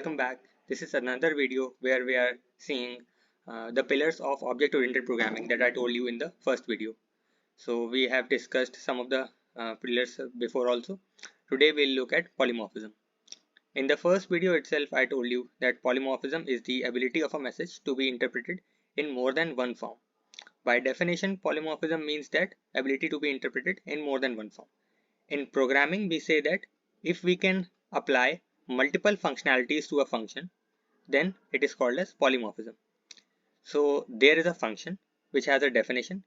Welcome back. This is another video where we are seeing the pillars of object-oriented programming that I told you in the first video. So we have discussed some of the pillars before also. Today we'll look at polymorphism. In the first video itself, I told you that polymorphism is the ability of a message to be interpreted in more than one form. By definition, polymorphism means that ability to be interpreted in more than one form. In programming, we say that if we can apply multiple functionalities to a function, then it is called as polymorphism. So there is a function which has a definition.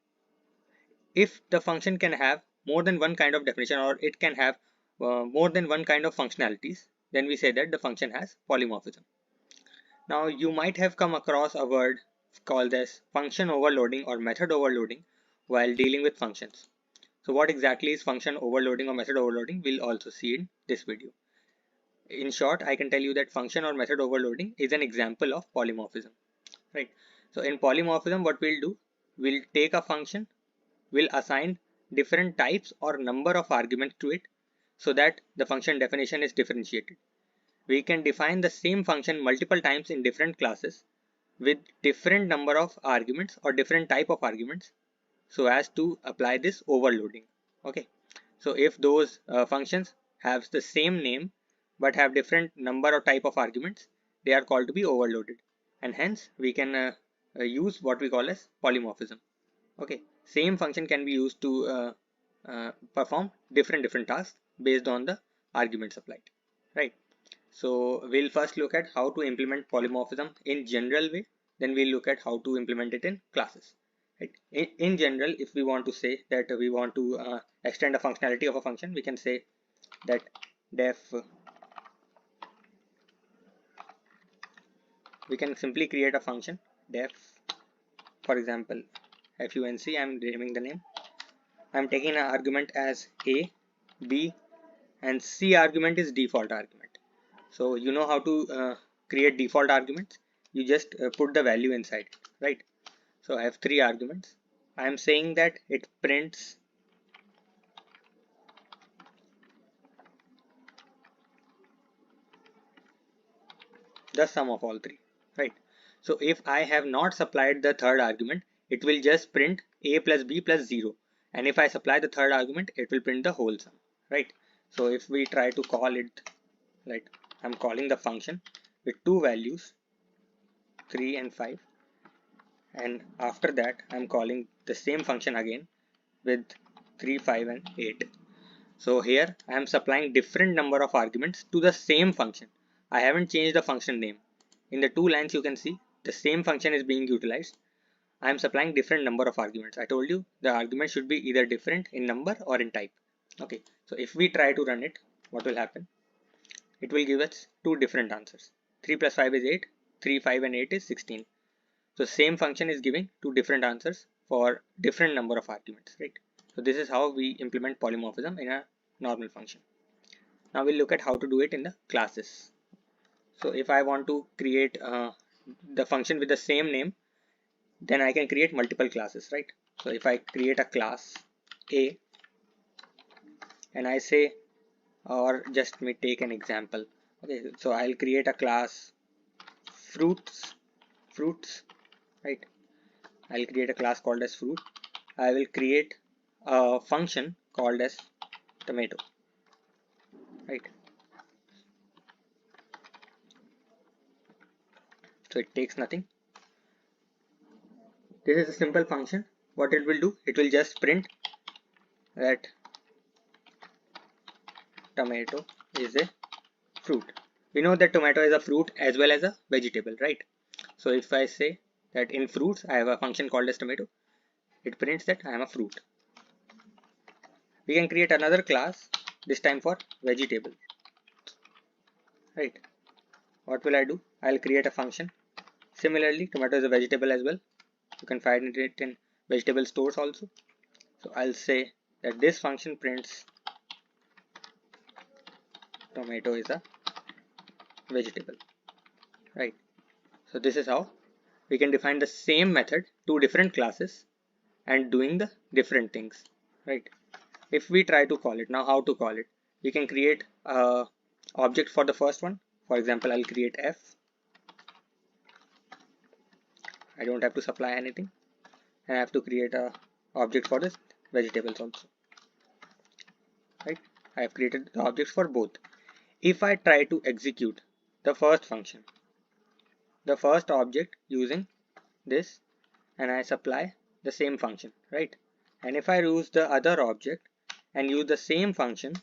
If the function can have more than one kind of definition, or it can have more than one kind of functionalities, then we say that the function has polymorphism. Now you might have come across a word called as function overloading or method overloading while dealing with functions. So what exactly is function overloading or method overloading, we'll also see in this video. In short, I can tell you that function or method overloading is an example of polymorphism, right? So in polymorphism, what we'll do, we'll take a function, we'll assign different types or number of arguments to it so that the function definition is differentiated. We can define the same function multiple times in different classes with different number of arguments or different type of arguments so as to apply this overloading. Okay, so if those functions have the same name but have different number or type of arguments, they are called to be overloaded, and hence we can use what we call as polymorphism. Okay, same function can be used to perform different tasks based on the arguments applied, right? So we'll first look at how to implement polymorphism in general way, then we'll look at how to implement it in classes. Right. In general, if we want to say that we want to extend a functionality of a function, we can say that we can simply create a function def, for example func. I'm naming the name. I'm taking an argument as a, b, and c argument is default argument. So you know how to create default arguments. You just put the value inside, right? So I have 3 arguments. I am saying that it prints the sum of all 3, right? So if I have not supplied the third argument, it will just print a plus b plus 0. And if I supply the third argument, it will print the whole sum, right? So if we try to call it, like I'm calling the function with 2 values, 3 and 5. And after that I'm calling the same function again with 3, 5 and 8. So here I am supplying different number of arguments to the same function. I haven't changed the function name. In the 2 lines you can see the same function is being utilized. I am supplying different number of arguments. I told you the argument should be either different in number or in type. Okay, so if we try to run it, what will happen? It will give us 2 different answers. 3 plus 5 is 8, 3, 5 and 8 is 16. So same function is giving 2 different answers for different number of arguments, right? So this is how we implement polymorphism in a normal function. Now we'll look at how to do it in the classes. So if I want to create the function with the same name, then I can create multiple classes, right? So if I create a class A and I say, or just me take an example. Okay, so I'll create a class fruits, right? I'll create a class called as fruit. I will create a function called as tomato, right? So it takes nothing. This is a simple function. What it will do, it will just print that tomato is a fruit. We know that tomato is a fruit as well as a vegetable, right? So if I say that in fruits I have a function called as tomato, it prints that I am a fruit. We can create another class, this time for vegetable, right? What will I do? I'll create a function. Similarly, tomato is a vegetable as well. You can find it in vegetable stores also. So I'll say that this function prints tomato is a vegetable, right? So this is how we can define the same method to different classes and doing the different things, right? If we try to call it now, how to call it? We can create a object for the first one For example, I'll create F. I don't have to supply anything. I have to create a object for this vegetables also, right? I have created the objects for both. If I try to execute the first function, the first object using this, and I supply the same function, right? And if I use the other object and use the same function,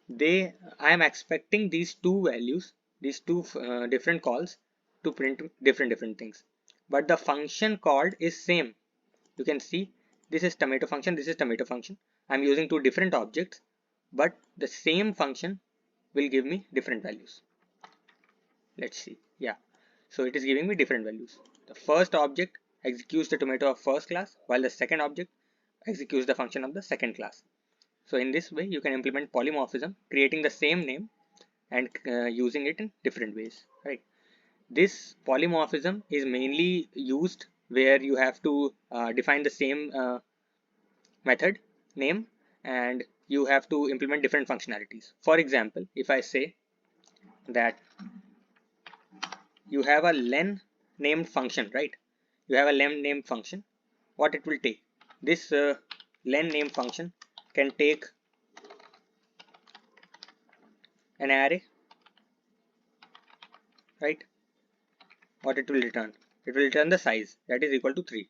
I am expecting these two values, these two different calls to print different things, but the function called is same. You can see this is tomato function, this is tomato function. I'm using two different objects, but the same function will give me different values. Let's see. Yeah, so it is giving me different values. The first object executes the tomato of first class, while the second object executes the function of the second class. So in this way you can implement polymorphism, creating the same name and using it in different ways, right? This polymorphism is mainly used where you have to define the same method name and you have to implement different functionalities. For example, if I say that you have a len named function, right? You have a len named function. What it will take? This len name function can take an array, right? What it will return? It will return the size that is equal to 3,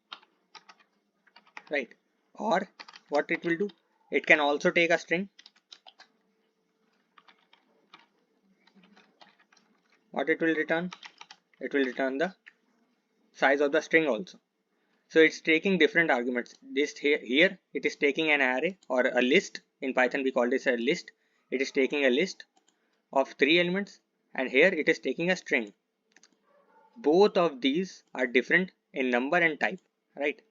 right? Or what it will do? It can also take a string. What it will return? It will return the size of the string also. So it's taking different arguments. This here it is taking an array or a list. In Python we call this a list. It is taking a list of 3 elements, and here it is taking a string. Both of these are different in number and type, right?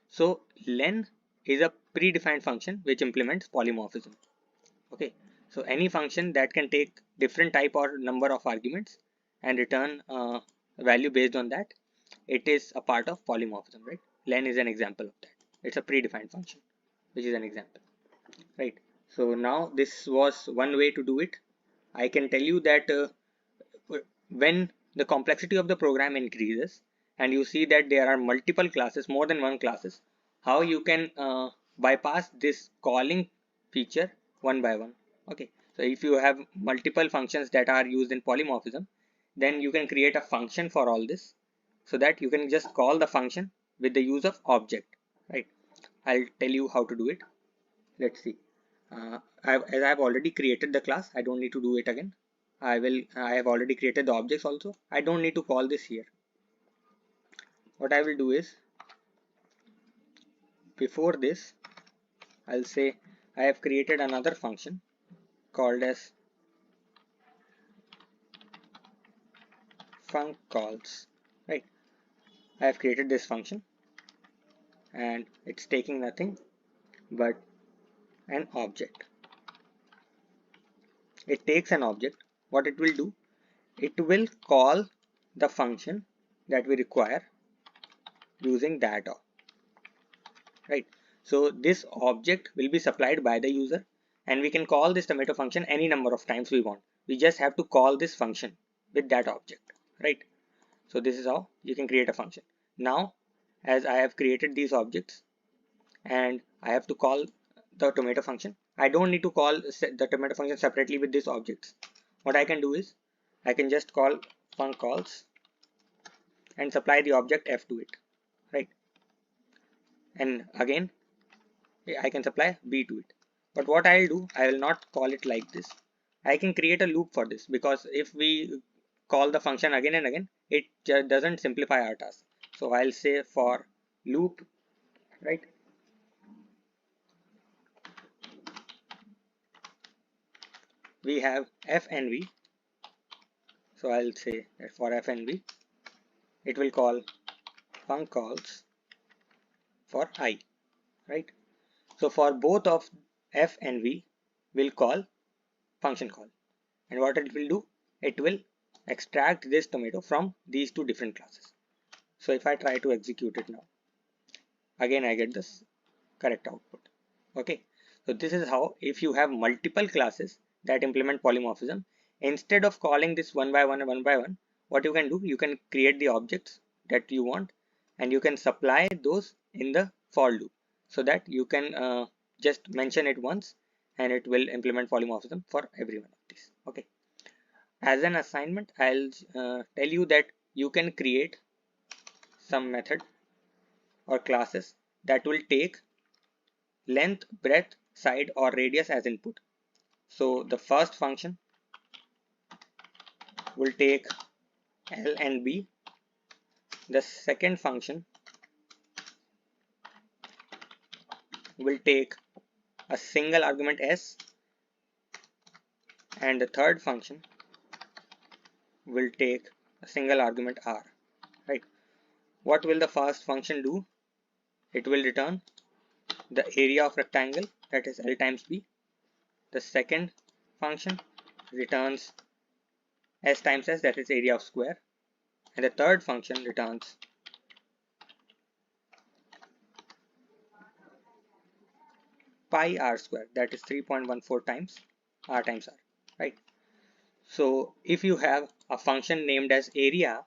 So len is a predefined function which implements polymorphism. Okay, so any function that can take different type or number of arguments and return a value based on that, it is a part of polymorphism, right? Len is an example of that. It's a predefined function, which is an example, right? So now this was one way to do it. I can tell you that when the complexity of the program increases and you see that there are multiple classes, more than one classes, how you can bypass this calling feature one by one. Okay, so if you have multiple functions that are used in polymorphism, then you can create a function for all this so that you can just call the function with the use of object, right? I'll tell you how to do it. Let's see. As I've already created the class, I don't need to do it again. I have already created the objects also. I don't need to call this here. What I will do is, before this, I'll say I have created another function called as funcalls, right? I have created this function and it's taking nothing but an object. It takes an object. What it will do? It will call the function that we require using that, right? So this object will be supplied by the user and we can call this tomato function any number of times we want. We just have to call this function with that object, right? So this is how you can create a function. Now, as I have created these objects and I have to call the tomato function, I don't need to call the tomato function separately with these objects. What I can do is I can just call funcalls and supply the object f to it, right? And again I can supply b to it. But what I'll do, I will not call it like this. I can create a loop for this, because if we call the function again and again, it doesn't simplify our task. So I'll say for loop, right? We have f and v. So I'll say that for f and v, it will call funcalls for I, right? So for both of f and v, we'll call function call. And what it will do, it will extract this tomato from these two different classes. So if I try to execute it now, again I get this correct output. Okay, so this is how, if you have multiple classes that implement polymorphism, Instead of calling this one by one, what you can do, you can create the objects that you want and you can supply those in the for loop, so that you can just mention it once and it will implement polymorphism for every one of these. Okay. As an assignment, I'll tell you that you can create some method or classes that will take length, breadth, side or radius as input. So the first function will take L and B. The second function will take a single argument S, and the third function will take a single argument R. Right? What will the first function do? It will return the area of rectangle, that is L times B. The second function returns S times S, that is area of square. And the third function returns pi r square, that is 3.14 times r times r. Right? So if you have a function named as area,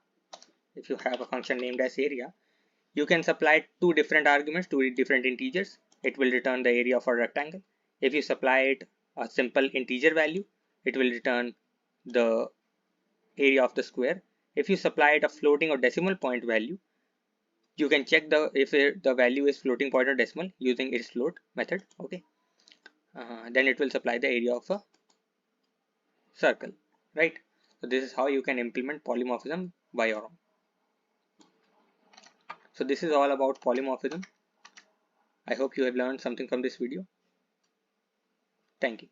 you can supply two different arguments, two different integers. It will return the area of a rectangle. If you supply it a simple integer value, it will return the area of the square. If you supply it a floating or decimal point value, you can check if the value is floating point or decimal using its float method. Okay, then it will supply the area of a circle. Right? So this is how you can implement polymorphism by your own. So this is all about polymorphism. I hope you have learned something from this video. Thank you.